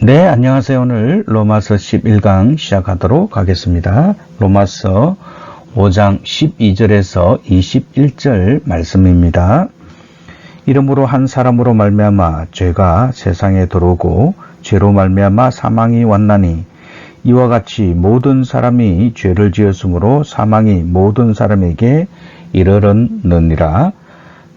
네, 안녕하세요. 오늘 로마서 11강 시작하도록 하겠습니다. 로마서 5장 12절에서 21절 말씀입니다. 이러므로 한 사람으로 말미암아 죄가 세상에 들어오고 죄로 말미암아 사망이 왔나니 이와 같이 모든 사람이 죄를 지었으므로 사망이 모든 사람에게 이르렀느니라.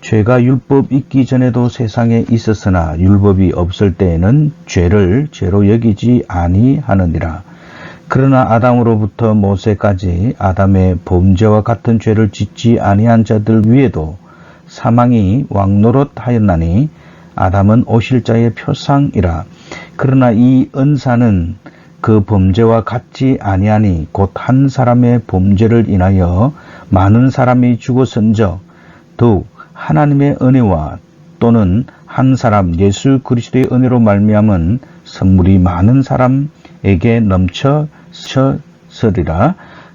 죄가 율법 있기 전에도 세상에 있었으나 율법이 없을 때에는 죄를 죄로 여기지 아니하느니라. 그러나 아담으로부터 모세까지 아담의 범죄와 같은 죄를 짓지 아니한 자들 위에도 사망이 왕노릇하였나니 아담은 오실 자의 표상이라. 그러나 이 은사는 그 범죄와 같지 아니하니 곧 한 사람의 범죄를 인하여 많은 사람이 죽었은즉 더욱 하나님의 은혜와 또는 한 사람 예수 그리스도의 은혜로 말미암은 선물이 많은 사람에게 넘쳐서리라.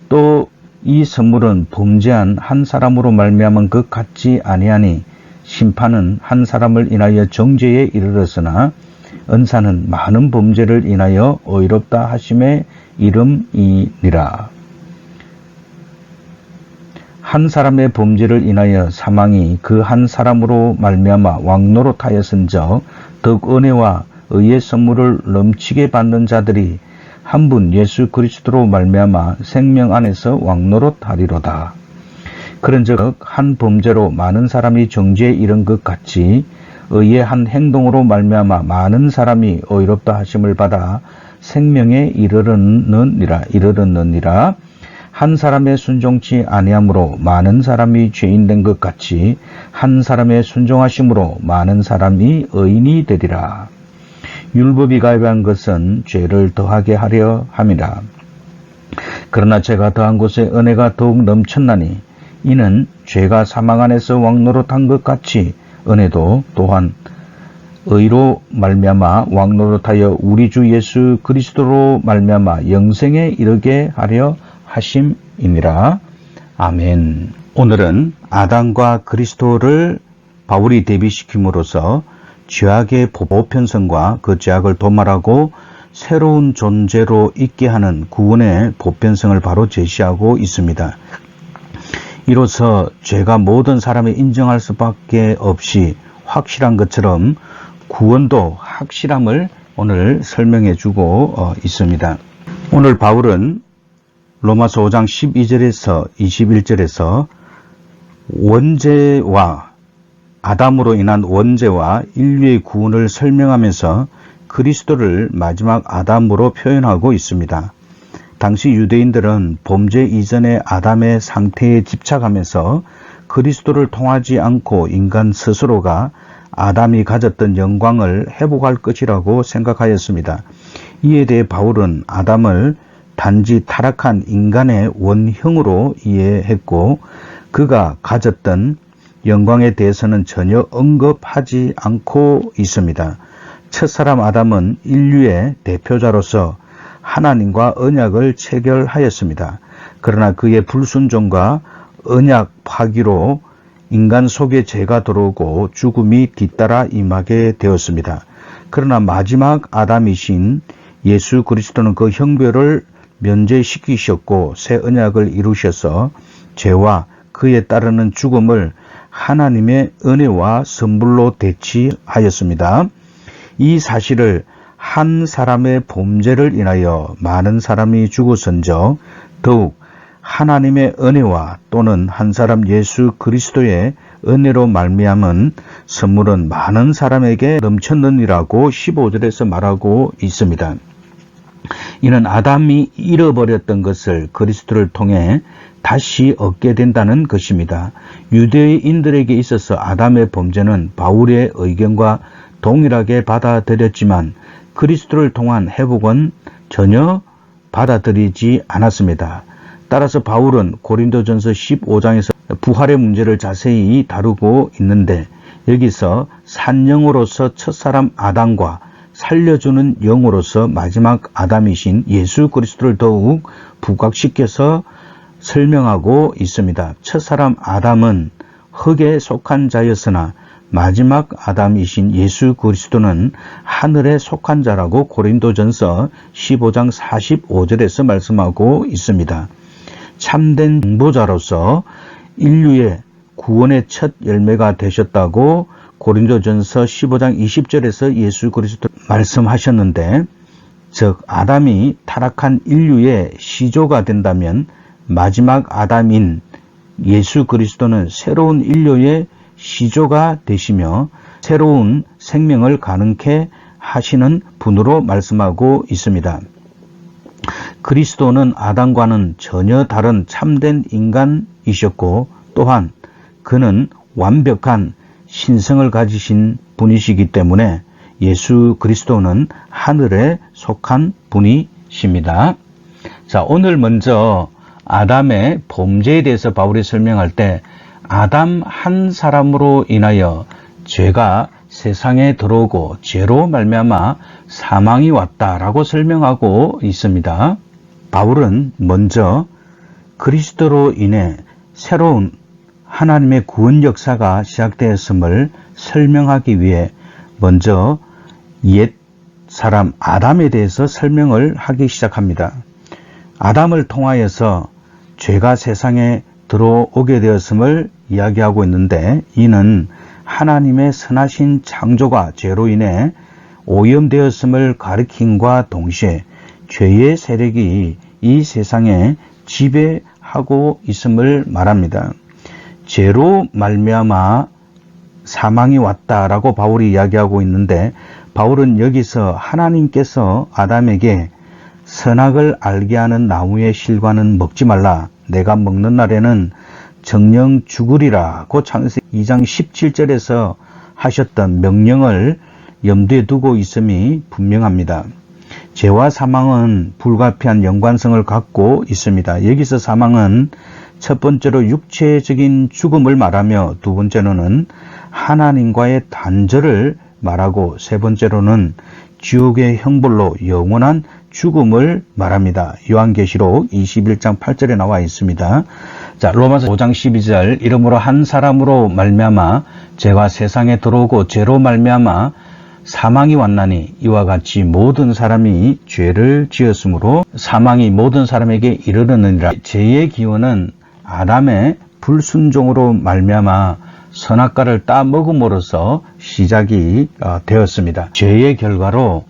또 이 선물은 범죄한 한 사람으로 말미암은 것 같지 아니하니 심판은 한 사람을 인하여 정죄에 이르렀으나 은사는 많은 범죄를 인하여 의롭다 하심의 이름이니라. 한 사람의 범죄를 인하여 사망이 그 한 사람으로 말미암아 왕노릇하였은즉 더욱 은혜와 의의 선물을 넘치게 받는 자들이 한 분 예수 그리스도로 말미암아 생명 안에서 왕노릇하리로다. 그런즉 한 범죄로 많은 사람이 정죄에 이른 것 같이 의의 한 행동으로 말미암아 많은 사람이 의롭다 하심을 받아 생명에 이르렀느니라. 한 사람의 순종치 아니함으로 많은 사람이 죄인 된 것 같이 한 사람의 순종하심으로 많은 사람이 의인이 되리라. 율법이 가입한 것은 죄를 더하게 하려 함이라. 그러나 죄가 더한 곳에 은혜가 더욱 넘쳤나니 이는 죄가 사망 안에서 왕노릇한 것 같이 은혜도 또한 의로 말미암아 왕노릇하여 우리 주 예수 그리스도로 말미암아 영생에 이르게 하려 하심이니라. 아멘. 오늘은 아담과 그리스도를 바울이 대비시킴으로써 죄악의 보편성과 그 죄악을 도말하고 새로운 존재로 있게 하는 구원의 보편성을 바로 제시하고 있습니다. 이로써 죄가 모든 사람이 인정할 수밖에 없이 확실한 것처럼 구원도 확실함을 오늘 설명해 주고 있습니다. 오늘 바울은 로마서 5장 12절에서 21절에서 원죄와 아담으로 인한 원죄와 인류의 구원을 설명하면서 그리스도를 마지막 아담으로 표현하고 있습니다. 당시 유대인들은 범죄 이전의 아담의 상태에 집착하면서 그리스도를 통하지 않고 인간 스스로가 아담이 가졌던 영광을 회복할 것이라고 생각하였습니다. 이에 대해 바울은 아담을 단지 타락한 인간의 원형으로 이해했고 그가 가졌던 영광에 대해서는 전혀 언급하지 않고 있습니다. 첫사람 아담은 인류의 대표자로서 하나님과 언약을 체결하였습니다. 그러나 그의 불순종과 언약 파기로 인간 속에 죄가 들어오고 죽음이 뒤따라 임하게 되었습니다. 그러나 마지막 아담이신 예수 그리스도는 그 형벌을 면제시키셨고 새 언약을 이루셔서 죄와 그에 따르는 죽음을 하나님의 은혜와 선물로 대치하였습니다. 이 사실을 한 사람의 범죄를 인하여 많은 사람이 죽었은즉 더욱 하나님의 은혜와 또는 한 사람 예수 그리스도의 은혜로 말미암은 선물은 많은 사람에게 넘쳤느니라고 15절에서 말하고 있습니다. 이는 아담이 잃어버렸던 것을 그리스도를 통해 다시 얻게 된다는 것입니다. 유대인들에게 있어서 아담의 범죄는 바울의 의견과 동일하게 받아들였지만 그리스도를 통한 회복은 전혀 받아들이지 않았습니다. 따라서 바울은 고린도전서 15장에서 부활의 문제를 자세히 다루고 있는데 여기서 산영으로서 첫사람 아담과 살려주는 영으로서 마지막 아담이신 예수 그리스도를 더욱 부각시켜서 설명하고 있습니다. 첫사람 아담은 흙에 속한 자였으나 마지막 아담이신 예수 그리스도는 하늘에 속한 자라고 고린도전서 15장 45절에서 말씀하고 있습니다. 참된 중보자로서 인류의 구원의 첫 열매가 되셨다고 고린도전서 15장 20절에서 예수 그리스도 말씀하셨는데, 즉 아담이 타락한 인류의 시조가 된다면 마지막 아담인 예수 그리스도는 새로운 인류의 시조가 되시며 새로운 생명을 가능케 하시는 분으로 말씀하고 있습니다. 그리스도는 아담과는 전혀 다른 참된 인간이셨고, 또한 그는 완벽한 신성을 가지신 분이시기 때문에 예수 그리스도는 하늘에 속한 분이십니다. 자, 오늘 먼저 아담의 범죄에 대해서 바울이 설명할 때 아담 한 사람으로 인하여 죄가 세상에 들어오고 죄로 말미암아 사망이 왔다라고 설명하고 있습니다. 바울은 먼저 그리스도로 인해 새로운 하나님의 구원 역사가 시작되었음을 설명하기 위해 먼저 옛 사람 아담에 대해서 설명을 하기 시작합니다. 아담을 통하여서 죄가 세상에 들어오게 되었음을 이야기하고 있는데, 이는 하나님의 선하신 창조가 죄로 인해 오염되었음을 가리킴과 동시에 죄의 세력이 이 세상에 지배하고 있음을 말합니다. 죄로 말미암아 사망이 왔다라고 바울이 이야기하고 있는데, 바울은 여기서 하나님께서 아담에게 선악을 알게 하는 나무의 실과는 먹지 말라, 내가 먹는 날에는 정령 죽으리라고 창세기 2장 17절에서 하셨던 명령을 염두에 두고 있음이 분명합니다. 죄와 사망은 불가피한 연관성을 갖고 있습니다. 여기서 사망은 첫 번째로 육체적인 죽음을 말하며, 두 번째로는 하나님과의 단절을 말하고, 세 번째로는 지옥의 형벌로 영원한 죽음을 말합니다. 요한계시록 21장 8절에 나와 있습니다. 자, 로마서 5장 12절, 이러므로 한 사람으로 말미암아 죄가 세상에 들어오고 죄로 말미암아 사망이 왔나니 이와 같이 모든 사람이 죄를 지었으므로 사망이 모든 사람에게 이르렀느니라. 죄의 기원은 아담의 불순종으로 말미암아 선악과를 따먹음으로써 시작이 되었습니다. 죄의 결과로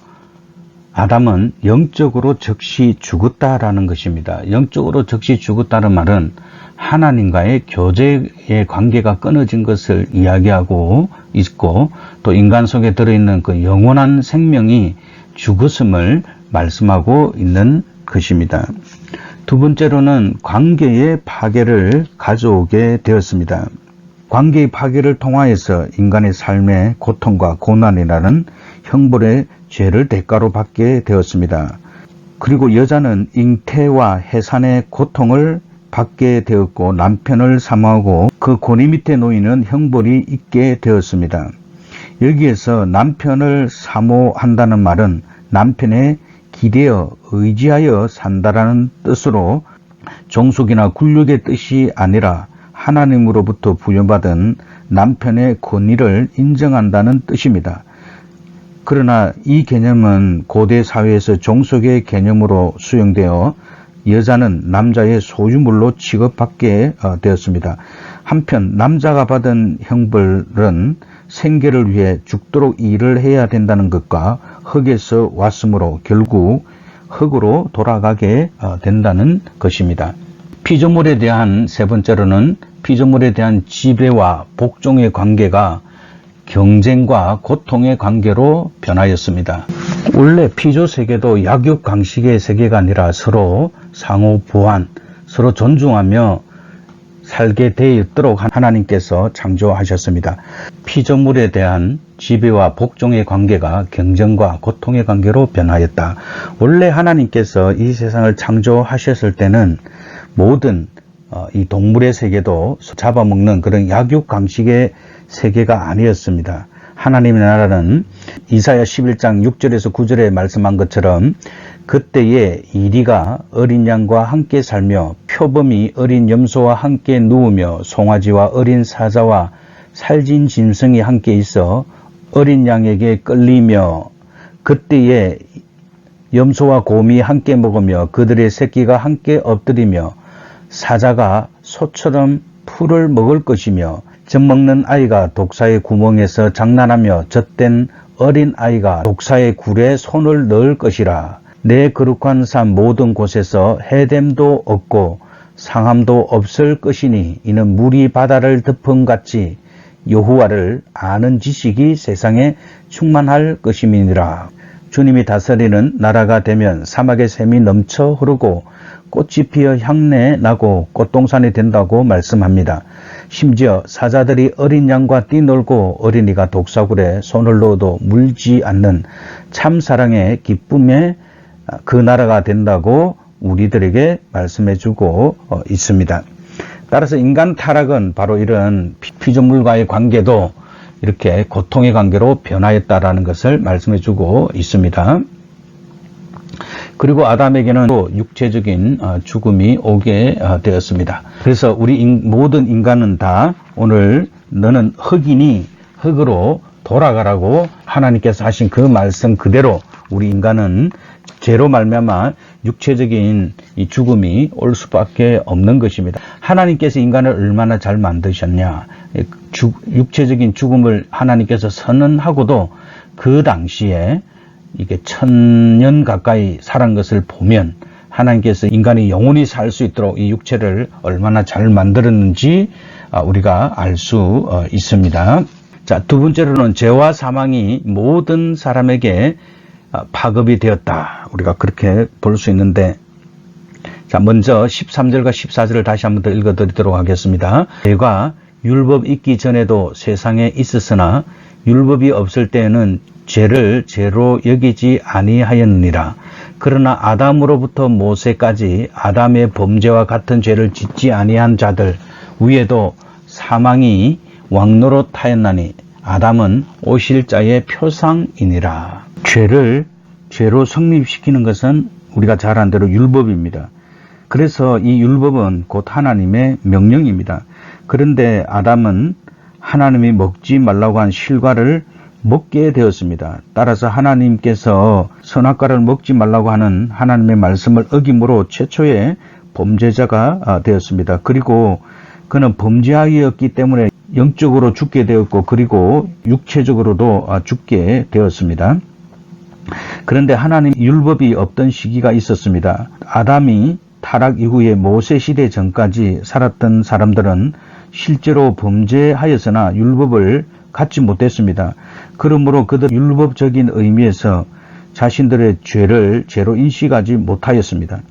아담은 영적으로 즉시 죽었다라는 것입니다. 영적으로 즉시 죽었다는 말은 하나님과의 교제의 관계가 끊어진 것을 이야기하고 있고, 또 인간 속에 들어있는 그 영원한 생명이 죽었음을 말씀하고 있는 것입니다. 두 번째로는 관계의 파괴를 가져오게 되었습니다. 관계의 파괴를 통하여서 인간의 삶의 고통과 고난이라는 형벌의 죄를 대가로 받게 되었습니다. 그리고 여자는 잉태와 해산의 고통을 받게 되었고, 남편을 사모하고 그 고리 밑에 놓이는 형벌이 있게 되었습니다. 여기에서 남편을 사모한다는 말은 남편에 기대어 의지하여 산다라는 뜻으로 종속이나 굴욕의 뜻이 아니라 하나님으로부터 부여받은 남편의 권위를 인정한다는 뜻입니다. 그러나 이 개념은 고대 사회에서 종속의 개념으로 수용되어 여자는 남자의 소유물로 취급받게 되었습니다. 한편 남자가 받은 형벌은 생계를 위해 죽도록 일을 해야 된다는 것과 흙에서 왔으므로 결국 흙으로 돌아가게 된다는 것입니다. 피조물에 대한 세 번째로는 피조물에 대한 지배와 복종의 관계가 경쟁과 고통의 관계로 변하였습니다. 원래 피조 세계도 약육강식의 세계가 아니라 서로 상호 보완, 서로 존중하며 살게 되었도록 하나님께서 창조하셨습니다. 피조물에 대한 지배와 복종의 관계가 경쟁과 고통의 관계로 변하였다. 원래 하나님께서 이 세상을 창조하셨을 때는 모든 이 동물의 세계도 잡아먹는 그런 약육강식의 세계가 아니었습니다. 하나님의 나라는 이사야 11장 6절에서 9절에 말씀한 것처럼 그때에 이리가 어린 양과 함께 살며 표범이 어린 염소와 함께 누우며 송아지와 어린 사자와 살진 짐승이 함께 있어 어린 양에게 끌리며 그때에 염소와 곰이 함께 먹으며 그들의 새끼가 함께 엎드리며 사자가 소처럼 풀을 먹을 것이며 젖먹는 아이가 독사의 구멍에서 장난하며 젖된 어린 아이가 독사의 굴에 손을 넣을 것이라. 내 거룩한 산 모든 곳에서 해됨도 없고 상함도 없을 것이니 이는 물이 바다를 덮음같이 여호와를 아는 지식이 세상에 충만할 것임이니라. 주님이 다스리는 나라가 되면 사막의 샘이 넘쳐 흐르고 꽃이 피어 향내 나고 꽃동산이 된다고 말씀합니다. 심지어 사자들이 어린 양과 뛰놀고 어린이가 독사굴에 손을 넣어도 물지 않는 참사랑의 기쁨의 그 나라가 된다고 우리들에게 말씀해주고 있습니다. 따라서 인간 타락은 바로 이런 피조물과의 관계도 이렇게 고통의 관계로 변화했다라는 것을 말씀해주고 있습니다. 그리고 아담에게는 또 육체적인 죽음이 오게 되었습니다. 그래서 우리 모든 인간은 다 오늘 너는 흙이니 흙으로 돌아가라고 하나님께서 하신 그 말씀 그대로 우리 인간은 죄로 말미암아 육체적인 이 죽음이 올 수밖에 없는 것입니다. 하나님께서 인간을 얼마나 잘 만드셨냐. 육체적인 죽음을 하나님께서 선언하고도 그 당시에 이게 1000년 가까이 살은 것을 보면 하나님께서 인간이 영원히 살 수 있도록 이 육체를 얼마나 잘 만들었는지 우리가 알 수 있습니다. 자, 두 번째로는 죄와 사망이 모든 사람에게 파급이 되었다. 우리가 그렇게 볼 수 있는데, 자, 먼저 13절과 14절을 다시 한번 더 읽어드리도록 하겠습니다. 죄가 율법 있기 전에도 세상에 있었으나 율법이 없을 때에는 죄를 죄로 여기지 아니하였느니라. 그러나 아담으로부터 모세까지 아담의 범죄와 같은 죄를 짓지 아니한 자들 위에도 사망이 왕노릇하였나니 아담은 오실 자의 표상이니라. 죄를 죄로 성립시키는 것은 우리가 잘 아는 대로 율법입니다. 그래서 이 율법은 곧 하나님의 명령입니다. 그런데 아담은 하나님이 먹지 말라고 한 실과를 먹게 되었습니다. 따라서 하나님께서 선악과를 먹지 말라고 하는 하나님의 말씀을 어김으로 최초의 범죄자가 되었습니다. 그리고 그는 범죄하였기 때문에 영적으로 죽게 되었고 그리고 육체적으로도 죽게 되었습니다. 그런데 하나님 율법이 없던 시기가 있었습니다. 아담이 타락 이후에 모세 시대 전까지 살았던 사람들은 실제로 범죄하였으나 율법을 갖지 못했습니다. 그러므로 그들 율법적인 의미에서 자신들의 죄를 죄로 인식하지 못하였습니다.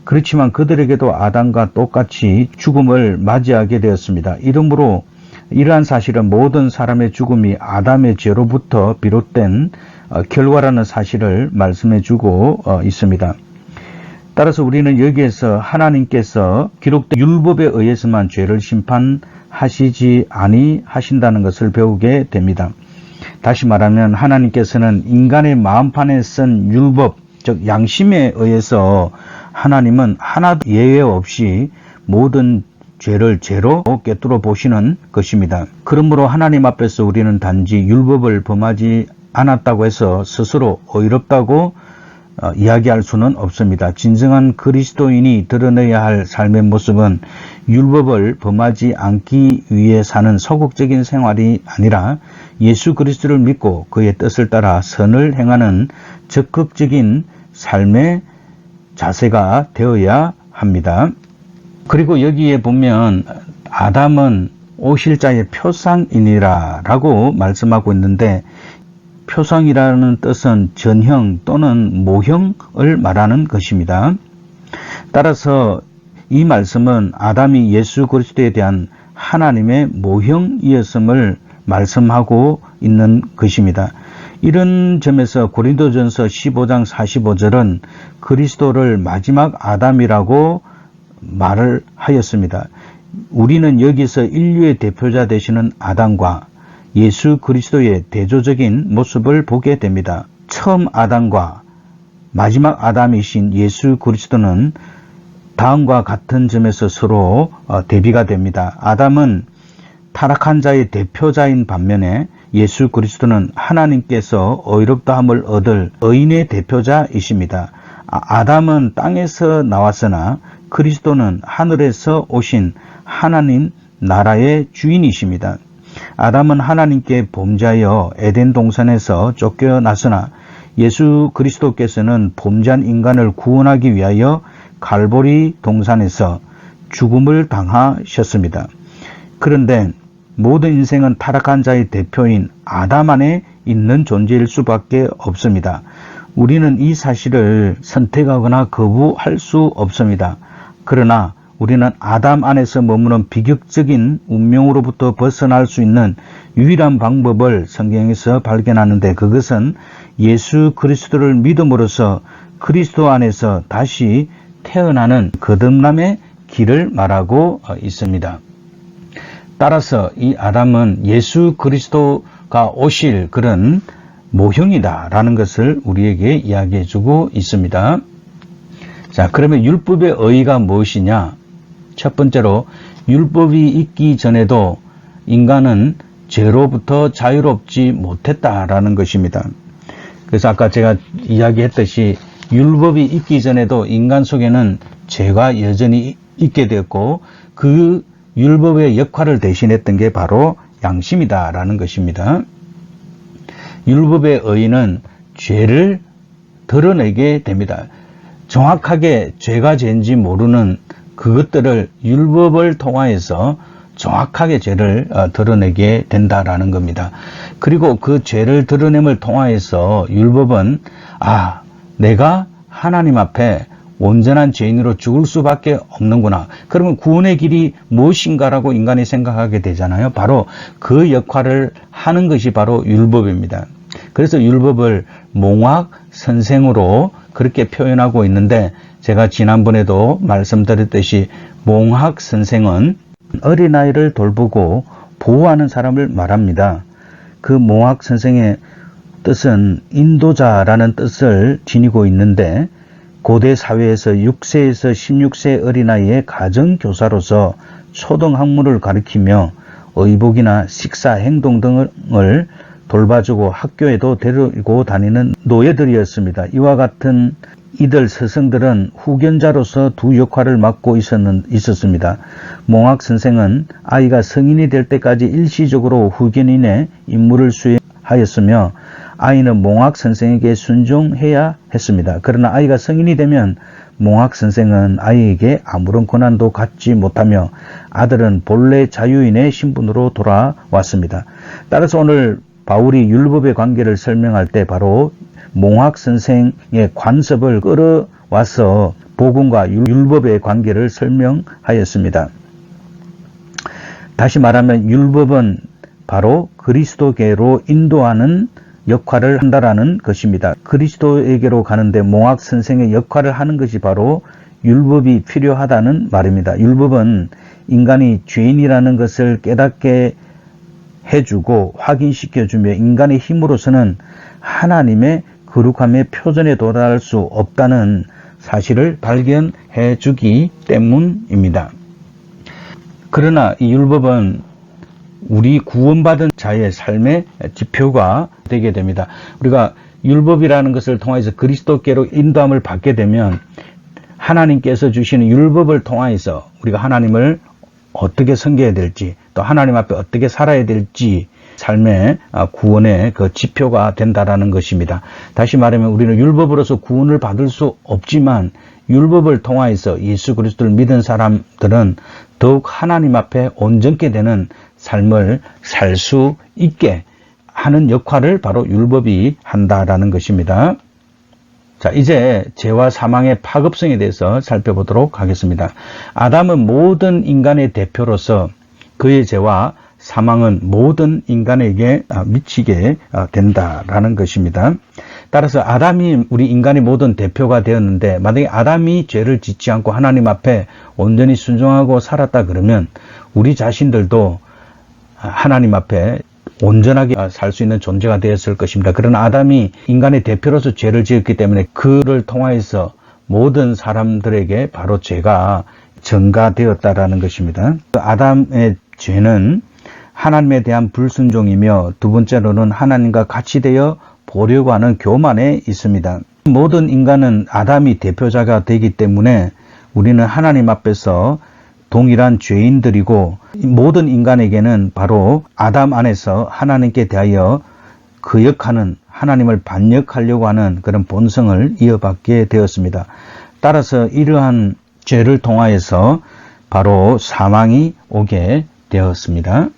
그렇지만 그들에게도 아담과 똑같이 죽음을 맞이하게 되었습니다. 이러므로 이러한 사실은 모든 사람의 죽음이 아담의 죄로부터 비롯된 결과라는 사실을 말씀해주고 있습니다. 따라서 우리는 여기에서 하나님께서 기록된 율법에 의해서만 죄를 심판하시지 아니하신다는 것을 배우게 됩니다. 다시 말하면 하나님께서는 인간의 마음판에 쓴 율법, 즉 양심에 의해서 하나님은 하나도 예외 없이 모든 죄를 죄로 꿰뚫어 보시는 것입니다. 그러므로 하나님 앞에서 우리는 단지 율법을 범하지 않았다고 해서 스스로 의롭다고 이야기할 수는 없습니다. 진정한 그리스도인이 드러내야 할 삶의 모습은 율법을 범하지 않기 위해 사는 소극적인 생활이 아니라 예수 그리스도를 믿고 그의 뜻을 따라 선을 행하는 적극적인 삶의 자세가 되어야 합니다. 그리고 여기에 보면 아담은 오실 자의 표상이니라 라고 말씀하고 있는데, 표상이라는 뜻은 전형 또는 모형을 말하는 것입니다. 따라서 이 말씀은 아담이 예수 그리스도에 대한 하나님의 모형이었음을 말씀하고 있는 것입니다. 이런 점에서 고린도전서 15장 45절은 그리스도를 마지막 아담이라고 말을 하였습니다. 우리는 여기서 인류의 대표자 되시는 아담과 예수 그리스도의 대조적인 모습을 보게 됩니다. 처음 아담과 마지막 아담이신 예수 그리스도는 다음과 같은 점에서 서로 대비가 됩니다. 아담은 타락한 자의 대표자인 반면에 예수 그리스도는 하나님께서 의롭다함을 얻을 의인의 대표자이십니다. 아담은 땅에서 나왔으나 그리스도는 하늘에서 오신 하나님 나라의 주인이십니다. 아담은 하나님께 범죄하여 에덴 동산에서 쫓겨났으나 예수 그리스도께서는 범죄한 인간을 구원하기 위하여 갈보리 동산에서 죽음을 당하셨습니다. 그런데 모든 인생은 타락한 자의 대표인 아담 안에 있는 존재일 수밖에 없습니다. 우리는 이 사실을 선택하거나 거부할 수 없습니다. 그러나 우리는 아담 안에서 머무는 비극적인 운명으로부터 벗어날 수 있는 유일한 방법을 성경에서 발견하는데, 그것은 예수 그리스도를 믿음으로써 그리스도 안에서 다시 태어나는 거듭남의 길을 말하고 있습니다. 따라서 이 아담은 예수 그리스도가 오실 그런 모형이다라는 것을 우리에게 이야기해 주고 있습니다. 자, 그러면 율법의 의의가 무엇이냐? 첫 번째로, 율법이 있기 전에도 인간은 죄로부터 자유롭지 못했다라는 것입니다. 그래서 아까 제가 이야기했듯이 율법이 있기 전에도 인간 속에는 죄가 여전히 있게 되었고, 그 율법의 역할을 대신했던 게 바로 양심이다라는 것입니다. 율법의 의의는 죄를 드러내게 됩니다. 정확하게 죄가 죄인지 모르는 그것들을 율법을 통하여서 정확하게 죄를 드러내게 된다라는 겁니다. 그리고 그 죄를 드러냄을 통하여서 율법은 내가 하나님 앞에 온전한 죄인으로 죽을 수밖에 없는구나. 그러면 구원의 길이 무엇인가라고 인간이 생각하게 되잖아요. 바로 그 역할을 하는 것이 바로 율법입니다. 그래서 율법을 몽학 선생으로 그렇게 표현하고 있는데, 제가 지난번에도 말씀드렸듯이 몽학 선생은 어린아이를 돌보고 보호하는 사람을 말합니다. 그 몽학 선생의 뜻은 인도자라는 뜻을 지니고 있는데, 고대 사회에서 6세에서 16세 어린아이의 가정교사로서 초등학문을 가르치며 의복이나 식사, 행동 등을 돌봐주고 학교에도 데리고 다니는 노예들이었습니다. 이와 같은 이들 스승들은 후견자로서 두 역할을 맡고 있었습니다. 몽학 선생은 아이가 성인이 될 때까지 일시적으로 후견인의 임무를 수행하였으며, 아이는 몽학 선생에게 순종해야 했습니다. 그러나 아이가 성인이 되면 몽학 선생은 아이에게 아무런 권한도 갖지 못하며 아들은 본래 자유인의 신분으로 돌아왔습니다. 따라서 오늘 바울이 율법의 관계를 설명할 때 바로 몽학 선생의 관습을 끌어와서 복음과 율법의 관계를 설명하였습니다. 다시 말하면 율법은 바로 그리스도께로 인도하는 역할을 한다라는 것입니다. 그리스도에게로 가는데 몽학 선생의 역할을 하는 것이 바로 율법이 필요하다는 말입니다. 율법은 인간이 죄인이라는 것을 깨닫게 해주고 확인시켜주며 인간의 힘으로서는 하나님의 거룩함의 표준에 도달할 수 없다는 사실을 발견해 주기 때문입니다. 그러나 이 율법은 우리 구원받은 자의 삶의 지표가 되게 됩니다. 우리가 율법이라는 것을 통해서 그리스도께로 인도함을 받게 되면 하나님께서 주시는 율법을 통해서 우리가 하나님을 어떻게 섬겨야 될지, 또 하나님 앞에 어떻게 살아야 될지 삶의 구원의 그 지표가 된다라는 것입니다. 다시 말하면 우리는 율법으로서 구원을 받을 수 없지만 율법을 통하여서 예수 그리스도를 믿은 사람들은 더욱 하나님 앞에 온전케 되는 삶을 살 수 있게 하는 역할을 바로 율법이 한다라는 것입니다. 자, 이제 죄와 사망의 파급성에 대해서 살펴보도록 하겠습니다. 아담은 모든 인간의 대표로서 그의 죄와 사망은 모든 인간에게 미치게 된다라는 것입니다. 따라서 아담이 우리 인간의 모든 대표가 되었는데, 만약에 아담이 죄를 짓지 않고 하나님 앞에 온전히 순종하고 살았다 그러면 우리 자신들도 하나님 앞에 온전하게 살 수 있는 존재가 되었을 것입니다. 그러나 아담이 인간의 대표로서 죄를 지었기 때문에 그를 통하여서 모든 사람들에게 바로 죄가 전가되었다라는 것입니다. 아담의 죄는 하나님에 대한 불순종이며 두 번째로는 하나님과 같이 되어 보려고 하는 교만에 있습니다. 모든 인간은 아담이 대표자가 되기 때문에 우리는 하나님 앞에서 동일한 죄인들이고 모든 인간에게는 바로 아담 안에서 하나님께 대하여 거역하는 하나님을 반역하려고 하는 그런 본성을 이어받게 되었습니다. 따라서 이러한 죄를 통하여서 바로 사망이 오게 되었습니다.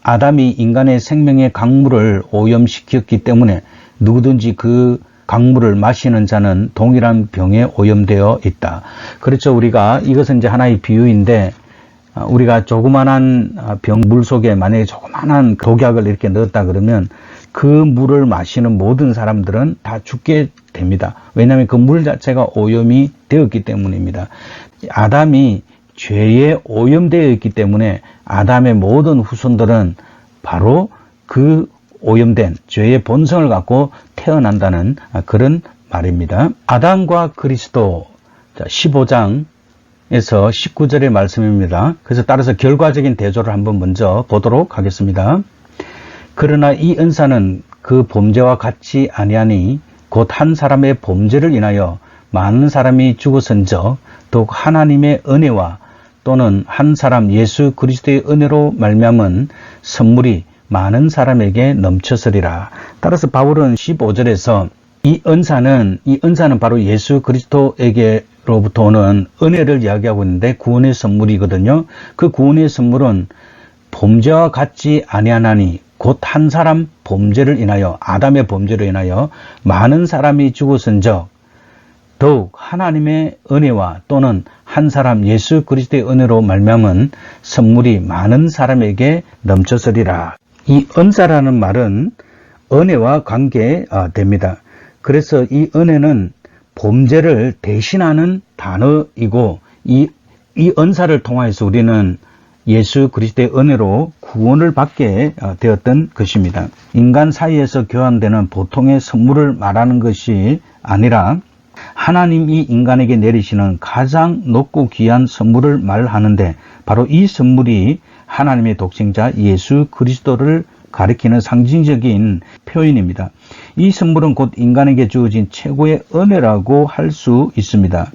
아담이 인간의 생명의 강물을 오염시켰기 때문에 누구든지 그 강물을 마시는 자는 동일한 병에 오염되어 있다. 그렇죠. 우리가 이것은 이제 하나의 비유인데 우리가 조그만한 병물 속에 만약에 조그만한 독약을 이렇게 넣었다 그러면 그 물을 마시는 모든 사람들은 다 죽게 됩니다. 왜냐하면 그 물 자체가 오염이 되었기 때문입니다. 아담이 죄에 오염되어 있기 때문에 아담의 모든 후손들은 바로 그 오염된 죄의 본성을 갖고 태어난다는 그런 말입니다. 아담과 그리스도 15장에서 19절의 말씀입니다. 그래서 따라서 결과적인 대조를 한번 먼저 보도록 하겠습니다. 그러나 이 은사는 그 범죄와 같지 아니하니 곧 한 사람의 범죄를 인하여 많은 사람이 죽었은즉 더욱 하나님의 은혜와 또는 한 사람 예수 그리스도의 은혜로 말미암은 선물이 많은 사람에게 넘쳐서리라. 따라서 바울은 15절에서 이 은사는 바로 예수 그리스도에게로부터 오는 은혜를 이야기하고 있는데 구원의 선물이거든요. 그 구원의 선물은 범죄와 같지 아니하나니 곧 한 사람 범죄를 인하여 아담의 범죄로 인하여 많은 사람이 죽었은즉 더욱 하나님의 은혜와 또는 한 사람 예수 그리스도의 은혜로 말미암은 선물이 많은 사람에게 넘쳐서리라. 이 은사라는 말은 은혜와 관계됩니다. 그래서 이 은혜는 범죄를 대신하는 단어이고 이 은사를 통하여서 우리는 예수 그리스도의 은혜로 구원을 받게 되었던 것입니다. 인간 사이에서 교환되는 보통의 선물을 말하는 것이 아니라 하나님이 인간에게 내리시는 가장 높고 귀한 선물을 말하는데 바로 이 선물이 하나님의 독생자 예수 그리스도를 가리키는 상징적인 표현입니다. 이 선물은 곧 인간에게 주어진 최고의 은혜라고 할 수 있습니다.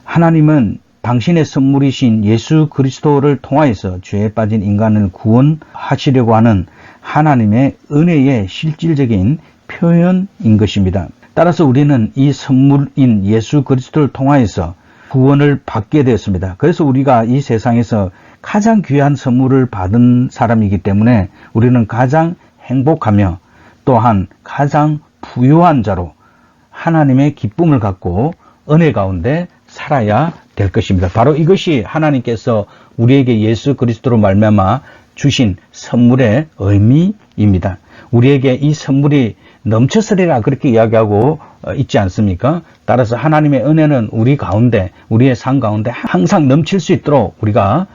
하나님은 당신의 선물이신 예수 그리스도를 통하여서 죄에 빠진 인간을 구원하시려고 하는 하나님의 은혜의 실질적인 표현인 것입니다. 따라서 우리는 이 선물인 예수 그리스도를 통하여서 구원을 받게 되었습니다. 그래서 우리가 이 세상에서 가장 귀한 선물을 받은 사람이기 때문에 우리는 가장 행복하며 또한 가장 부유한 자로 하나님의 기쁨을 갖고 은혜 가운데 살아야 될 것입니다. 바로 이것이 하나님께서 우리에게 예수 그리스도로 말미암아 주신 선물의 의미입니다. 우리에게 이 선물이 넘쳐서리라 그렇게 이야기하고 있지 않습니까? 따라서 하나님의 은혜는 우리 가운데, 우리의 삶 가운데 항상 넘칠 수 있도록 우리가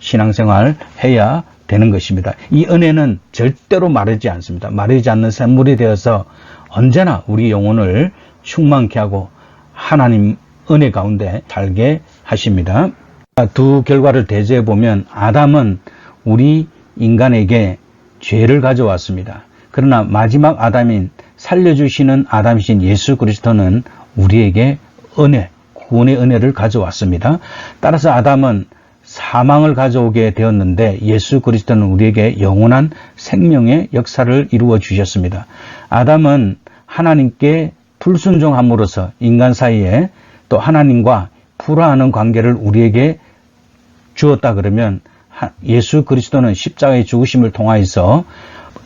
신앙생활 해야 되는 것입니다. 이 은혜는 절대로 마르지 않습니다. 마르지 않는 샘물이 되어서 언제나 우리 영혼을 충만케 하고 하나님 은혜 가운데 살게 하십니다. 두 결과를 대조해 보면 아담은 우리 인간에게 죄를 가져왔습니다. 그러나 마지막 아담인 살려주시는 아담이신 예수 그리스도는 우리에게 은혜, 구원의 은혜를 가져왔습니다. 따라서 아담은 사망을 가져오게 되었는데 예수 그리스도는 우리에게 영원한 생명의 역사를 이루어 주셨습니다. 아담은 하나님께 불순종함으로써 인간 사이에 또 하나님과 불화하는 관계를 우리에게 주었다 그러면 예수 그리스도는 십자가의 죽으심을 통하여서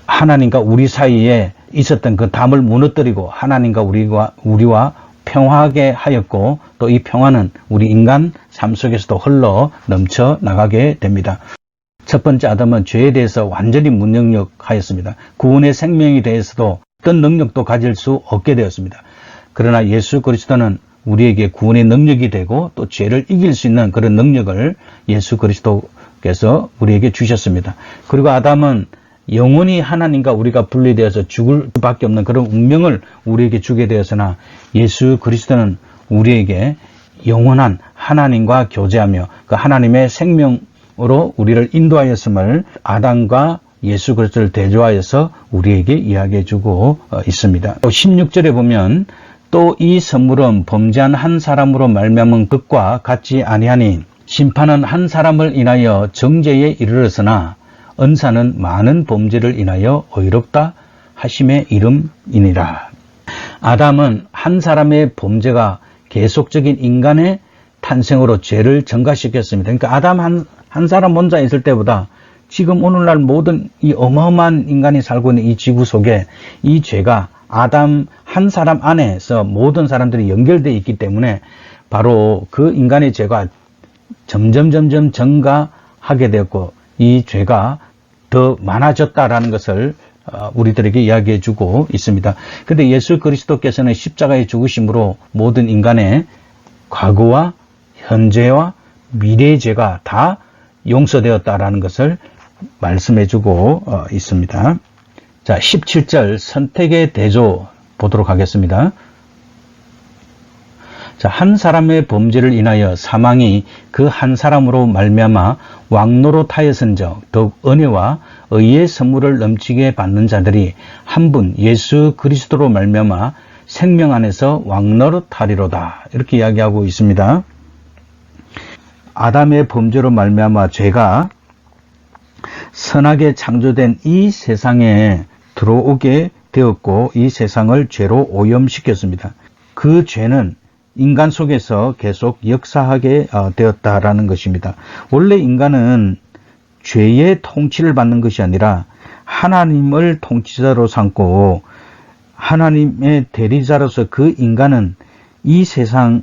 하나님과 우리 사이에 있었던 그 담을 무너뜨리고 하나님과 우리와 평화하게 하였고 또 이 평화는 우리 인간 삶 속에서도 흘러 넘쳐 나가게 됩니다. 첫 번째 아담은 죄에 대해서 완전히 무능력하였습니다. 구원의 생명에 대해서도 어떤 능력도 가질 수 없게 되었습니다. 그러나 예수 그리스도는 우리에게 구원의 능력이 되고 또 죄를 이길 수 있는 그런 능력을 예수 그리스도께서 우리에게 주셨습니다. 그리고 아담은 영원히 하나님과 우리가 분리되어서 죽을 수밖에 없는 그런 운명을 우리에게 주게 되었으나 예수 그리스도는 우리에게 영원한 하나님과 교제하며 그 하나님의 생명으로 우리를 인도하였음을 아담과 예수 그리스도를 대조하여서 우리에게 이야기해주고 있습니다. 16절에 보면 또 이 선물은 범죄한 한 사람으로 말미암은 것과 같지 아니하니 심판은 한 사람을 인하여 정죄에 이르렀으나 은사는 많은 범죄를 인하여 의롭다 하심의 이름이니라. 아담은 한 사람의 범죄가 계속적인 인간의 탄생으로 죄를 증가시켰습니다. 그러니까 아담 한 사람 혼자 있을 때보다 지금 오늘날 모든 이 어마어마한 인간이 살고 있는 이 지구 속에 이 죄가 아담 한 사람 안에서 모든 사람들이 연결되어 있기 때문에 바로 그 인간의 죄가 점점 증가하게 되었고 이 죄가 더 많아졌다라는 것을 우리들에게 이야기해 주고 있습니다. 그런데 예수 그리스도께서는 십자가의 죽으심으로 모든 인간의 과거와 현재와 미래의 죄가 다 용서되었다라는 것을 말씀해 주고 있습니다. 자, 17절 선택의 대조 보도록 하겠습니다. 자, 한 사람의 범죄를 인하여 사망이 그 한 사람으로 말미암아 왕노릇하였은즉 더욱 은혜와 의의 선물을 넘치게 받는 자들이 한 분 예수 그리스도로 말미암아 생명 안에서 왕노릇하리로다. 이렇게 이야기하고 있습니다. 아담의 범죄로 말미암아 죄가 선하게 창조된 이 세상에 들어오게 되었고 이 세상을 죄로 오염시켰습니다. 그 죄는 인간 속에서 계속 역사하게 되었다라는 것입니다. 원래 인간은 죄의 통치를 받는 것이 아니라 하나님을 통치자로 삼고 하나님의 대리자로서 그 인간은 이 세상의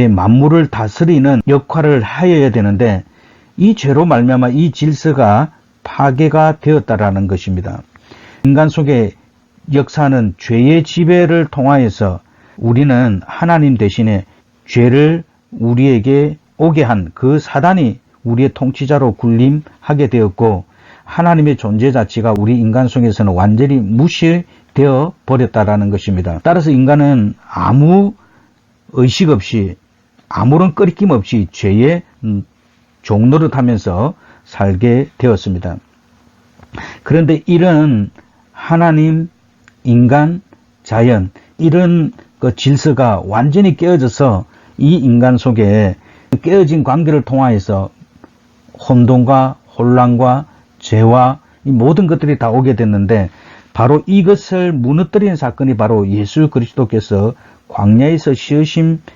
만물을 다스리는 역할을 하여야 되는데 이 죄로 말미암아 이 질서가 파괴가 되었다라는 것입니다. 인간 속에 역사하는 죄의 지배를 통하여서 우리는 하나님 대신에 죄를 우리에게 오게 한 그 사단이 우리의 통치자로 군림하게 되었고 하나님의 존재 자체가 우리 인간 속에서는 완전히 무시되어 버렸다라는 것입니다. 따라서 인간은 아무 의식 없이 아무런 꺼리낌 없이 죄의 종노릇하면서 살게 되었습니다. 그런데 이런 하나님, 인간, 자연 이런 그 질서가 완전히 깨어져서 이 인간 속에 깨어진 관계를 통하여서 혼돈과 혼란과 죄와 이 모든 것들이 다 오게 됐는데 바로 이것을 무너뜨리는 사건이 바로 예수 그리스도께서 광야에서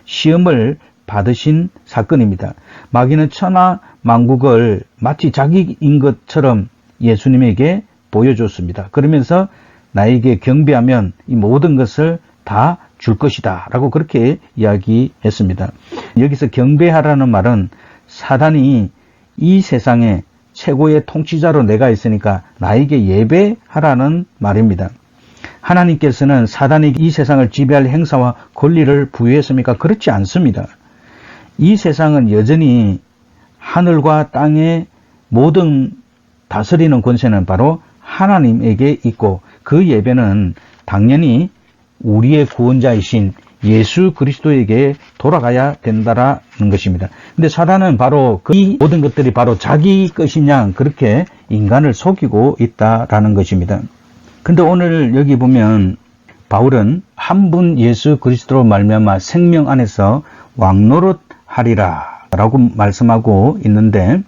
시험을 받으신 사건입니다. 마귀는 천하 만국을 마치 자기인 것처럼 예수님에게 보여줬습니다. 그러면서 나에게 경배하면 이 모든 것을 다 줄 것이다 라고 그렇게 이야기했습니다. 여기서 경배하라는 말은 사단이 이 세상에 최고의 통치자로 내가 있으니까 나에게 예배하라는 말입니다. 하나님께서는 사단이 이 세상을 지배할 행사와 권리를 부여했습니까? 그렇지 않습니다. 이 세상은 여전히 하늘과 땅의 모든 다스리는 권세는 바로 하나님에게 있고 그 예배는 당연히 우리의 구원자이신 예수 그리스도에게 돌아가야 된다라는 것입니다. 근데 사단은 바로 이 모든 것들이 바로 자기 것이냐 그렇게 인간을 속이고 있다라는 것입니다. 근데 오늘 여기 보면 바울은 한 분 예수 그리스도로 말미암아 생명 안에서 왕노릇하리라 라고 말씀하고 있는데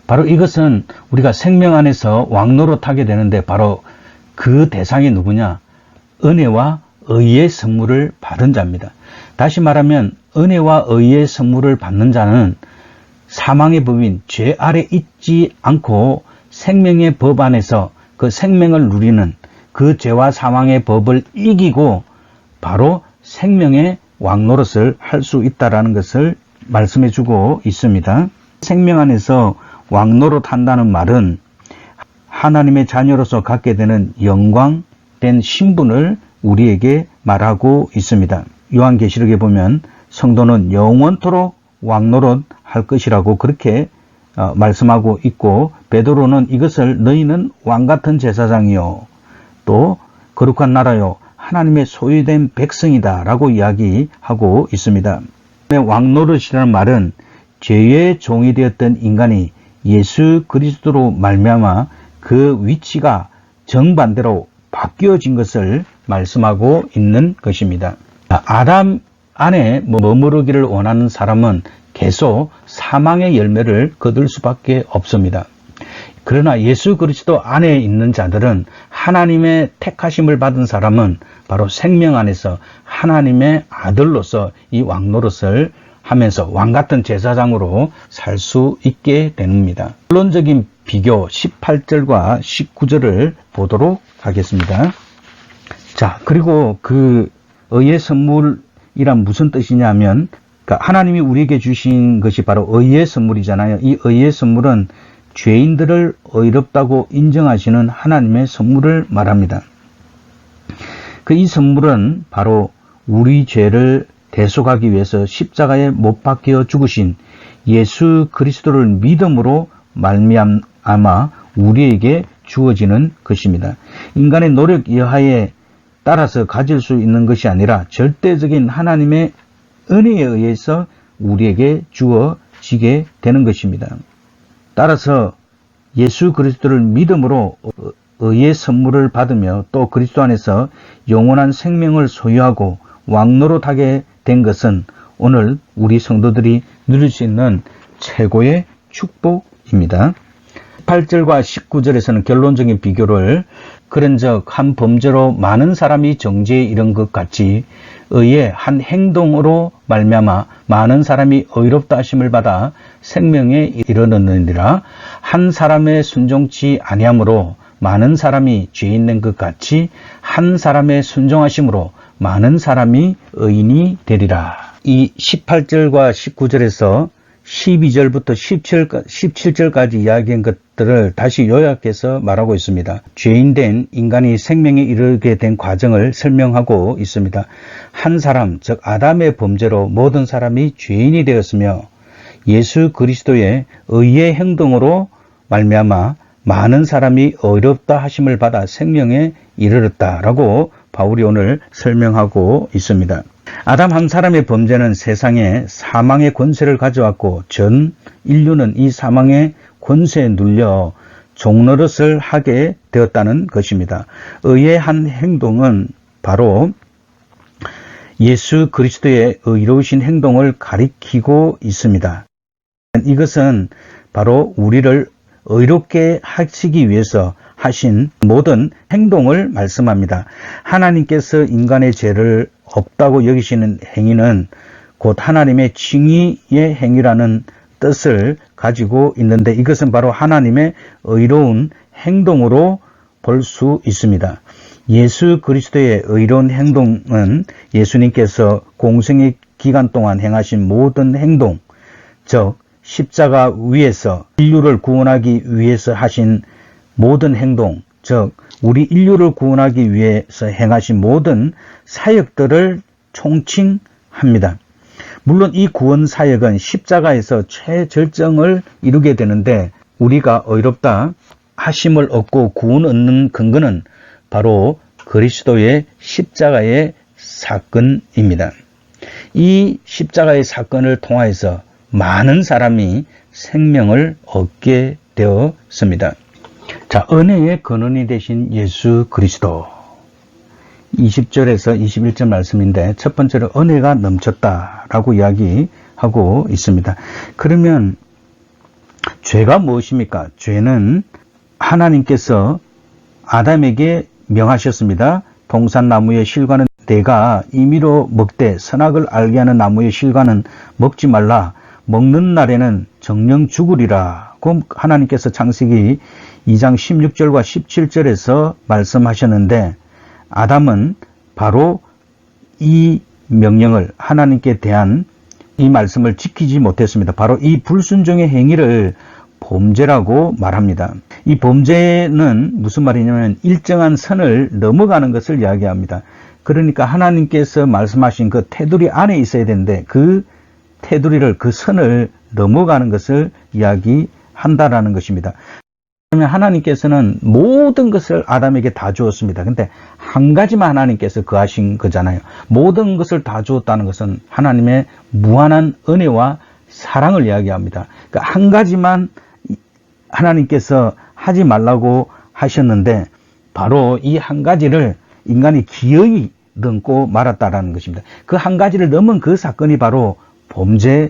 바로 이것은 우리가 생명 안에서 왕노릇하게 되는데 바로 그 대상이 누구냐? 은혜와 의의 선물을 받은 자입니다. 다시 말하면 은혜와 의의 선물을 받는 자는 사망의 법인 죄 아래 있지 않고 생명의 법 안에서 그 생명을 누리는 그 죄와 사망의 법을 이기고 바로 생명의 왕노릇을 할 수 있다라는 것을 말씀해 주고 있습니다. 생명 안에서 왕노릇 한다는 말은 하나님의 자녀로서 갖게 되는 영광된 신분을 우리에게 말하고 있습니다. 요한계시록에 보면 성도는 영원토록 왕노릇 할 것이라고 그렇게 말씀하고 있고 베드로는 이것을 너희는 왕같은 제사장이요 또 거룩한 나라요 하나님의 소유된 백성이다 라고 이야기하고 있습니다. 왕노릇이라는 말은 죄의 종이 되었던 인간이 예수 그리스도로 말미암아 그 위치가 정반대로 바뀌어진 것을 말씀하고 있는 것입니다. 아담 안에 머무르기를 원하는 사람은 계속 사망의 열매를 거둘 수밖에 없습니다. 그러나 예수 그리스도 안에 있는 자들은, 하나님의 택하심을 받은 사람은 바로 생명 안에서 하나님의 아들로서 이 왕노릇을 하면서 왕같은 제사장으로 살 수 있게 됩니다. 결론적인 비교 18절과 19절을 보도록 하겠습니다. 자, 그리고 그 의의 선물이란 무슨 뜻이냐면, 그러니까 하나님이 우리에게 주신 것이 바로 의의 선물이잖아요. 이 의의 선물은 죄인들을 의롭다고 인정하시는 하나님의 선물을 말합니다. 이 선물은 바로 우리 죄를 대속하기 위해서 십자가에 못 박혀 죽으신 예수 그리스도를 믿음으로 말미암아 우리에게 주어지는 것입니다. 인간의 노력 여하에 따라서 가질 수 있는 것이 아니라 절대적인 하나님의 은혜에 의해서 우리에게 주어지게 되는 것입니다. 따라서 예수 그리스도를 믿음으로 의의 선물을 받으며 또 그리스도 안에서 영원한 생명을 소유하고 왕노릇하게 된 것은 오늘 우리 성도들이 누릴 수 있는 최고의 축복입니다. 18절과 19절에서는 결론적인 비교를, 그런즉 한 범죄로 많은 사람이 정죄에 이른 것 같이 의의 한 행동으로 말미암아 많은 사람이 의롭다 하심을 받아 생명에 이르느니라. 한 사람의 순종치 아니함으로 많은 사람이 죄인 된 것 같이 한 사람의 순종하심으로 많은 사람이 의인이 되리라. 이 18절과 19절에서 12절부터 17절까지 이야기한 것들을 다시 요약해서 말하고 있습니다. 죄인된 인간이 생명에 이르게 된 과정을 설명하고 있습니다. 한 사람, 즉 아담의 범죄로 모든 사람이 죄인이 되었으며 예수 그리스도의 의의 행동으로 말미암아 많은 사람이 의롭다 하심을 받아 생명에 이르렀다라고 바울이 오늘 설명하고 있습니다. 아담 한 사람의 범죄는 세상에 사망의 권세를 가져왔고 전 인류는 이 사망의 권세에 눌려 종노릇을 하게 되었다는 것입니다. 의의 한 행동은 바로 예수 그리스도의 의로우신 행동을 가리키고 있습니다. 이것은 바로 우리를 의롭게 하시기 위해서 하신 모든 행동을 말씀합니다. 하나님께서 인간의 죄를 없다고 여기시는 행위는 곧 하나님의 칭의의 행위라는 뜻을 가지고 있는데, 이것은 바로 하나님의 의로운 행동으로 볼 수 있습니다. 예수 그리스도의 의로운 행동은 예수님께서 공생의 기간 동안 행하신 모든 행동, 즉 십자가 위에서 인류를 구원하기 위해서 하신 모든 행동, 즉 우리 인류를 구원하기 위해서 행하신 모든 사역들을 총칭합니다. 물론 이 구원 사역은 십자가에서 최절정을 이루게 되는데, 우리가 의롭다 하심을 얻고 구원 얻는 근거는 바로 그리스도의 십자가의 사건입니다. 이 십자가의 사건을 통하여서 많은 사람이 생명을 얻게 되었습니다. 자, 은혜의 근원이 되신 예수 그리스도. 20절에서 21절 말씀인데, 첫 번째로 은혜가 넘쳤다라고 이야기하고 있습니다. 그러면 죄가 무엇입니까? 죄는 하나님께서 아담에게 명하셨습니다. 동산나무의 실과는 내가 임의로 먹되 선악을 알게 하는 나무의 실과는 먹지 말라. 먹는 날에는 정령 죽으리라. 고 하나님께서 창세기 2장 16절과 17절에서 말씀하셨는데, 아담은 바로 이 명령을, 하나님께 대한 이 말씀을 지키지 못했습니다. 바로 이 불순종의 행위를 범죄라고 말합니다. 이 범죄는 무슨 말이냐면 일정한 선을 넘어가는 것을 이야기합니다. 그러니까 하나님께서 말씀하신 그 테두리 안에 있어야 되는데, 그 테두리를, 그 선을 넘어가는 것을 이야기한다라는 것입니다. 그러면 하나님께서는 모든 것을 아담에게 다 주었습니다. 근데 한 가지만 하나님께서 거하신 거잖아요. 모든 것을 다 주었다는 것은 하나님의 무한한 은혜와 사랑을 이야기합니다. 그러니까 한 가지만 하나님께서 하지 말라고 하셨는데 바로 이 한 가지를 인간이 기어이 넘고 말았다라는 것입니다. 그 한 가지를 넘은 그 사건이 바로 범죄의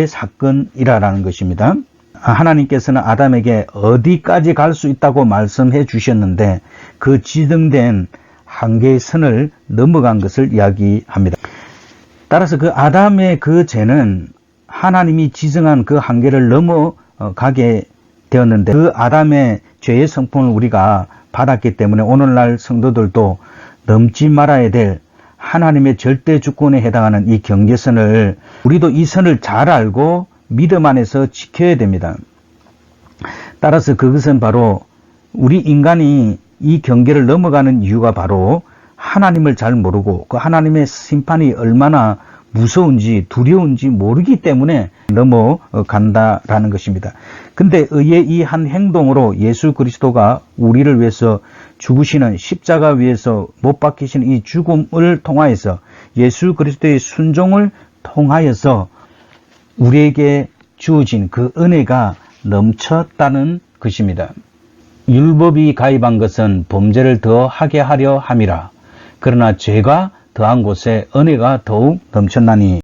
사건이라는 것입니다. 하나님께서는 아담에게 어디까지 갈 수 있다고 말씀해 주셨는데 그 지정된 한계의 선을 넘어간 것을 이야기합니다. 따라서 그 아담의 그 죄는 하나님이 지정한 그 한계를 넘어가게 되었는데 그 아담의 죄의 성품을 우리가 받았기 때문에 오늘날 성도들도 넘지 말아야 될 하나님의 절대 주권에 해당하는 이 경계선을 우리도 이 선을 잘 알고 믿음 안에서 지켜야 됩니다. 따라서 그것은 바로 우리 인간이 이 경계를 넘어가는 이유가 바로 하나님을 잘 모르고 그 하나님의 심판이 얼마나 무서운지 두려운지 모르기 때문에 넘어간다라는 것입니다. 근데 의의 이 한 행동으로 예수 그리스도가 우리를 위해서 죽으시는 십자가 위에서 못 박히시는 이 죽음을 통하여서 예수 그리스도의 순종을 통하여서 우리에게 주어진 그 은혜가 넘쳤다는 것입니다. 율법이 가입한 것은 범죄를 더 하게 하려 함이라. 그러나 죄가 더한 곳에 은혜가 더욱 넘쳤나니.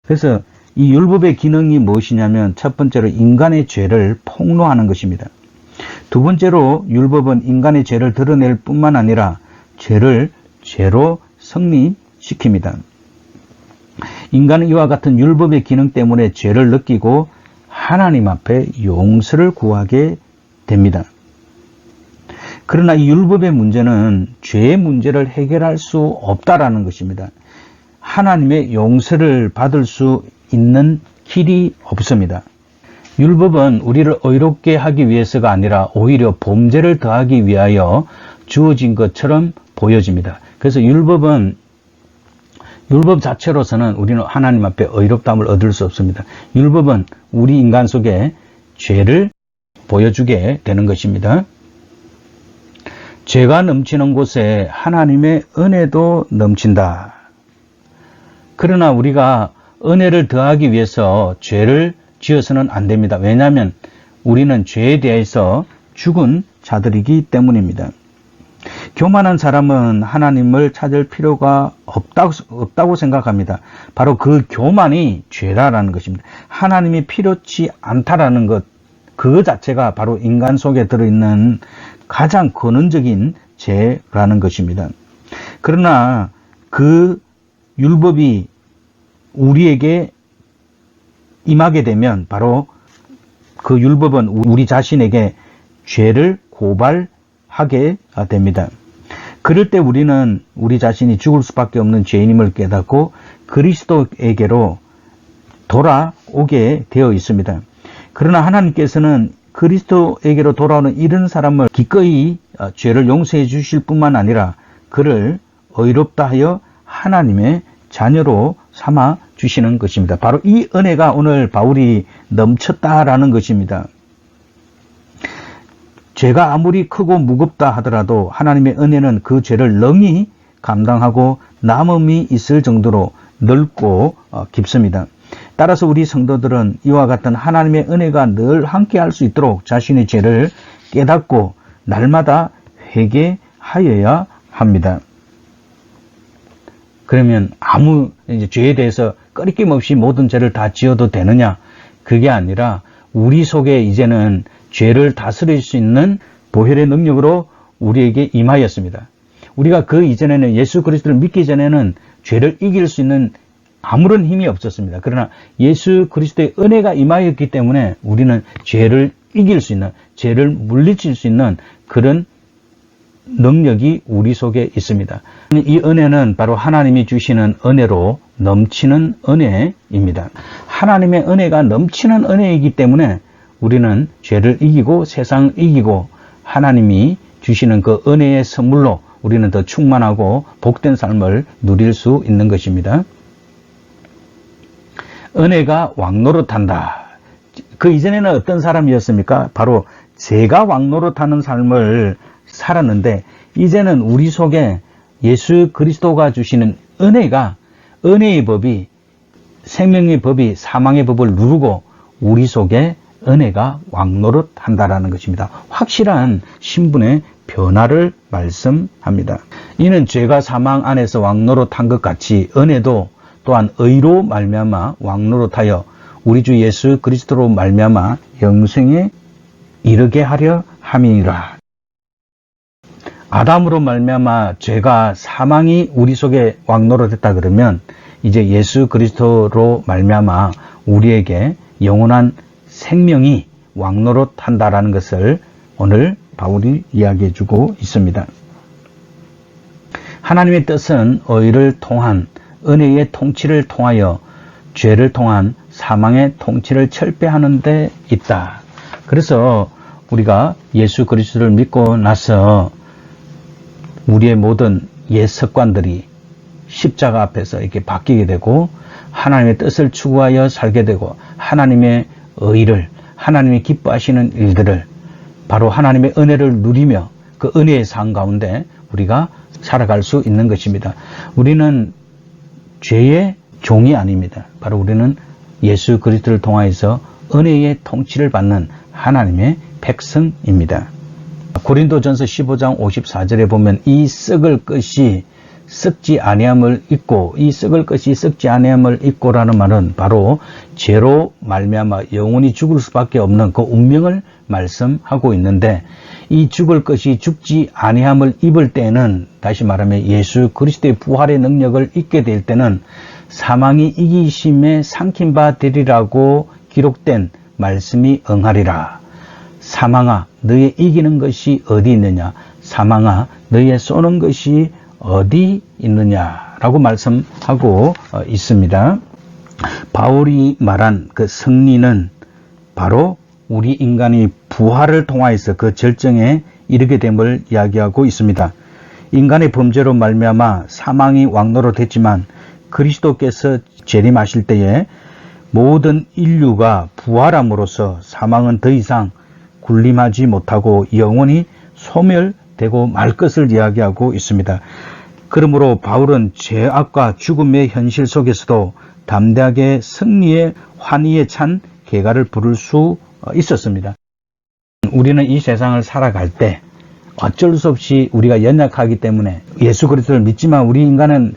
그래서 이 율법의 기능이 무엇이냐면 첫 번째로 인간의 죄를 폭로하는 것입니다. 두 번째로 율법은 인간의 죄를 드러낼 뿐만 아니라 죄를 죄로 성립시킵니다. 인간은 이와 같은 율법의 기능 때문에 죄를 느끼고 하나님 앞에 용서를 구하게 됩니다. 그러나 이 율법의 문제는 죄의 문제를 해결할 수 없다라는 것입니다. 하나님의 용서를 받을 수 있는 길이 없습니다. 율법은 우리를 의롭게 하기 위해서가 아니라 오히려 범죄를 더하기 위하여 주어진 것처럼 보여집니다. 그래서 율법 자체로서는 우리는 하나님 앞에 의롭다함을 얻을 수 없습니다. 율법은 우리 인간 속에 죄를 보여주게 되는 것입니다. 죄가 넘치는 곳에 하나님의 은혜도 넘친다. 그러나 우리가 은혜를 더하기 위해서 죄를 지어서는 안 됩니다. 왜냐하면 우리는 죄에 대해서 죽은 자들이기 때문입니다. 교만한 사람은 하나님을 찾을 필요가 없다고 생각합니다. 바로 그 교만이 죄라는 것입니다. 하나님이 필요치 않다라는 것, 그거 자체가 바로 인간 속에 들어있는 가장 근원적인 죄라는 것입니다. 그러나 그 율법이 우리에게 임하게 되면 바로 그 율법은 우리 자신에게 죄를 고발하게 됩니다. 그럴 때 우리는 우리 자신이 죽을 수밖에 없는 죄인임을 깨닫고 그리스도에게로 돌아오게 되어 있습니다. 그러나 하나님께서는 그리스도에게로 돌아오는 이런 사람을 기꺼이 죄를 용서해 주실 뿐만 아니라 그를 의롭다 하여 하나님의 자녀로 삼아 주시는 것입니다. 바로 이 은혜가 오늘 바울이 넘쳤다라는 것입니다. 죄가 아무리 크고 무겁다 하더라도 하나님의 은혜는 그 죄를 능히 감당하고 남음이 있을 정도로 넓고 깊습니다. 따라서 우리 성도들은 이와 같은 하나님의 은혜가 늘 함께 할 수 있도록 자신의 죄를 깨닫고 날마다 회개하여야 합니다. 그러면 아무 죄에 대해서 꺼리낌 없이 모든 죄를 다 지어도 되느냐? 그게 아니라 우리 속에 이제는 죄를 다스릴 수 있는 보혈의 능력으로 우리에게 임하였습니다. 우리가 그 이전에는 예수 그리스도를 믿기 전에는 죄를 이길 수 있는 아무런 힘이 없었습니다. 그러나 예수 그리스도의 은혜가 임하였기 때문에 우리는 죄를 이길 수 있는, 죄를 물리칠 수 있는 그런 능력이 우리 속에 있습니다. 이 은혜는 바로 하나님이 주시는 은혜로 넘치는 은혜입니다. 하나님의 은혜가 넘치는 은혜이기 때문에 우리는 죄를 이기고 세상을 이기고 하나님이 주시는 그 은혜의 선물로 우리는 더 충만하고 복된 삶을 누릴 수 있는 것입니다. 은혜가 왕노릇한다. 그 이전에는 어떤 사람이었습니까? 바로 죄가 왕노릇하는 삶을 살았는데 이제는 우리 속에 예수 그리스도가 주시는 은혜가 은혜의 법이 생명의 법이 사망의 법을 누르고 우리 속에 은혜가 왕노릇한다라는 것입니다. 확실한 신분의 변화를 말씀합니다. 이는 죄가 사망 안에서 왕노릇한 것 같이 은혜도 또한 의로 말미암아 왕노릇하여 우리 주 예수 그리스도로 말미암아 영생에 이르게 하려 함이니라. 아담으로 말미암아 죄가 사망이 우리 속에 왕노릇했다 그러면 이제 예수 그리스도로 말미암아 우리에게 영원한 생명이 왕노릇한다라는 것을 오늘 바울이 이야기해 주고 있습니다. 하나님의 뜻은 의를 통한 은혜의 통치를 통하여 죄를 통한 사망의 통치를 철폐하는 데 있다. 그래서 우리가 예수 그리스도를 믿고 나서 우리의 모든 옛 습관들이 십자가 앞에서 이렇게 바뀌게 되고 하나님의 뜻을 추구하여 살게 되고 하나님의 의를, 하나님이 기뻐하시는 일들을 바로 하나님의 은혜를 누리며 그 은혜의 삶 가운데 우리가 살아갈 수 있는 것입니다. 우리는 죄의 종이 아닙니다. 바로 우리는 예수 그리스도를 통하여서 은혜의 통치를 받는 하나님의 백성입니다. 고린도전서 15장 54절에 보면 이 썩을 것이 썩지 아니함을 잊고, 이 썩을 것이 썩지 아니함을 잊고라는 말은 바로 죄로 말미암아 영원히 죽을 수밖에 없는 그 운명을 말씀하고 있는데, 이 죽을 것이 죽지 아니함을 입을 때는, 다시 말하면 예수 그리스도의 부활의 능력을 잊게 될 때는 사망이 이기심에 삼킨 바 되리라고 기록된 말씀이 응하리라. 사망아, 너의 이기는 것이 어디 있느냐? 사망아, 너의 쏘는 것이 어디 있느냐라고 말씀하고 있습니다. 바울이 말한 그 승리는 바로 우리 인간이 부활을 통하여서 그 절정에 이르게 됨을 이야기하고 있습니다. 인간의 범죄로 말미암아 사망이 왕노릇했지만 그리스도께서 재림하실 때에 모든 인류가 부활함으로써 사망은 더 이상 군림하지 못하고 영원히 소멸되고 말 것을 이야기하고 있습니다. 그러므로 바울은 죄악과 죽음의 현실 속에서도 담대하게 승리의 환희에 찬 개가를 부를 수 있었습니다. 우리는 이 세상을 살아갈 때 어쩔 수 없이 우리가 연약하기 때문에 예수 그리스도를 믿지만 우리 인간은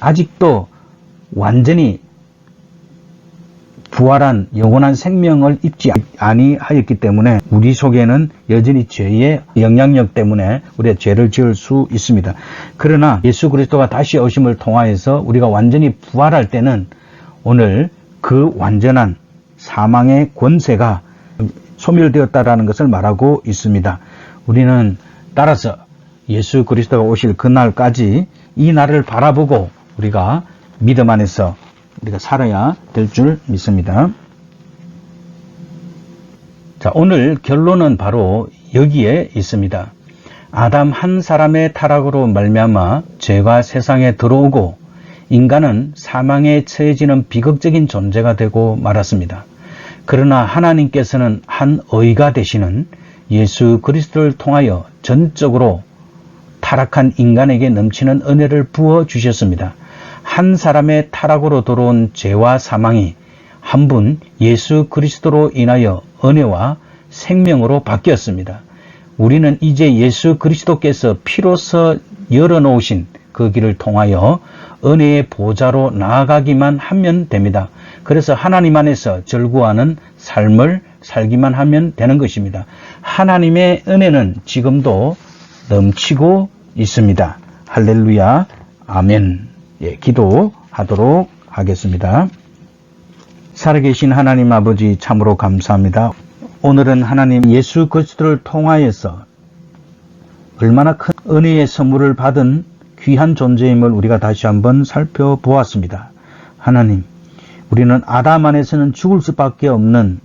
아직도 완전히 부활한 영원한 생명을 입지 아니하였기 때문에 우리 속에는 여전히 죄의 영향력 때문에 우리가 죄를 지을 수 있습니다. 그러나 예수 그리스도가 다시 오심을 통하여서 우리가 완전히 부활할 때는 오늘 그 완전한 사망의 권세가 소멸되었다라는 것을 말하고 있습니다. 우리는 따라서 예수 그리스도가 오실 그날까지 이 날을 바라보고 우리가 믿음 안에서 우리가 살아야 될 줄 믿습니다. 자, 오늘 결론은 바로 여기에 있습니다. 아담 한 사람의 타락으로 말미암아 죄가 세상에 들어오고 인간은 사망에 처해지는 비극적인 존재가 되고 말았습니다. 그러나 하나님께서는 한 의가 되시는 예수 그리스도를 통하여 전적으로 타락한 인간에게 넘치는 은혜를 부어 주셨습니다. 한 사람의 타락으로 들어온 죄와 사망이 한 분 예수 그리스도로 인하여 은혜와 생명으로 바뀌었습니다. 우리는 이제 예수 그리스도께서 피로써 열어놓으신 그 길을 통하여 은혜의 보좌로 나아가기만 하면 됩니다. 그래서 하나님 안에서 절구하는 삶을 살기만 하면 되는 것입니다. 하나님의 은혜는 지금도 넘치고 있습니다. 할렐루야, 아멘. 예, 기도하도록 하겠습니다. 살아계신 하나님 아버지 참으로 감사합니다. 오늘은 하나님 예수 그리스도를 통하여서 얼마나 큰 은혜의 선물을 받은 귀한 존재임을 우리가 다시 한번 살펴보았습니다. 하나님, 우리는 아담 안에서는 죽을 수밖에 없는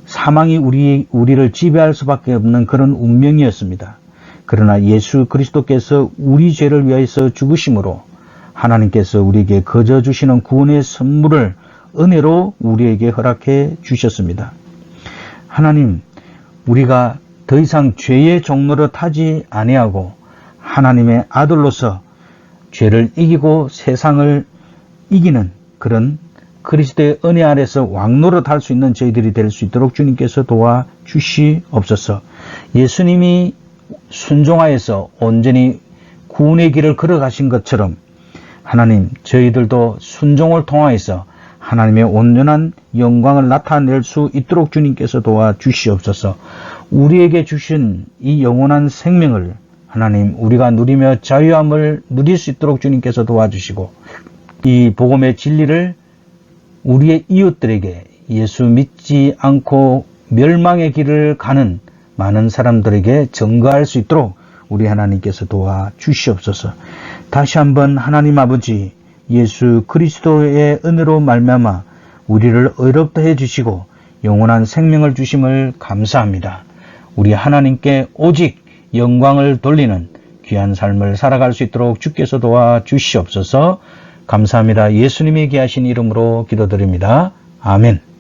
사망이 우리를 지배할 수밖에 없는 그런 운명이었습니다. 그러나 예수 그리스도께서 우리 죄를 위하여서 죽으심으로 하나님께서 우리에게 거저 주시는 구원의 선물을 은혜로 우리에게 허락해 주셨습니다. 하나님, 우리가 더 이상 죄의 종노릇 하지 아니하고 하나님의 아들로서 죄를 이기고 세상을 이기는 그런 그리스도의 은혜 아래서 왕노릇할 수 있는 저희들이 될 수 있도록 주님께서 도와주시옵소서. 예수님이 순종하여서 온전히 구원의 길을 걸어가신 것처럼 하나님, 저희들도 순종을 통하여서 하나님의 온전한 영광을 나타낼 수 있도록 주님께서 도와주시옵소서. 우리에게 주신 이 영원한 생명을 하나님, 우리가 누리며 자유함을 누릴 수 있도록 주님께서 도와주시고, 이 복음의 진리를 우리의 이웃들에게, 예수 믿지 않고 멸망의 길을 가는 많은 사람들에게 증거할 수 있도록 우리 하나님께서 도와주시옵소서. 다시 한번 하나님 아버지, 예수 그리스도의 은혜로 말미암아 우리를 의롭다 해주시고 영원한 생명을 주심을 감사합니다. 우리 하나님께 오직 영광을 돌리는 귀한 삶을 살아갈 수 있도록 주께서 도와주시옵소서. 감사합니다. 예수님이 귀하신 이름으로 기도드립니다. 아멘.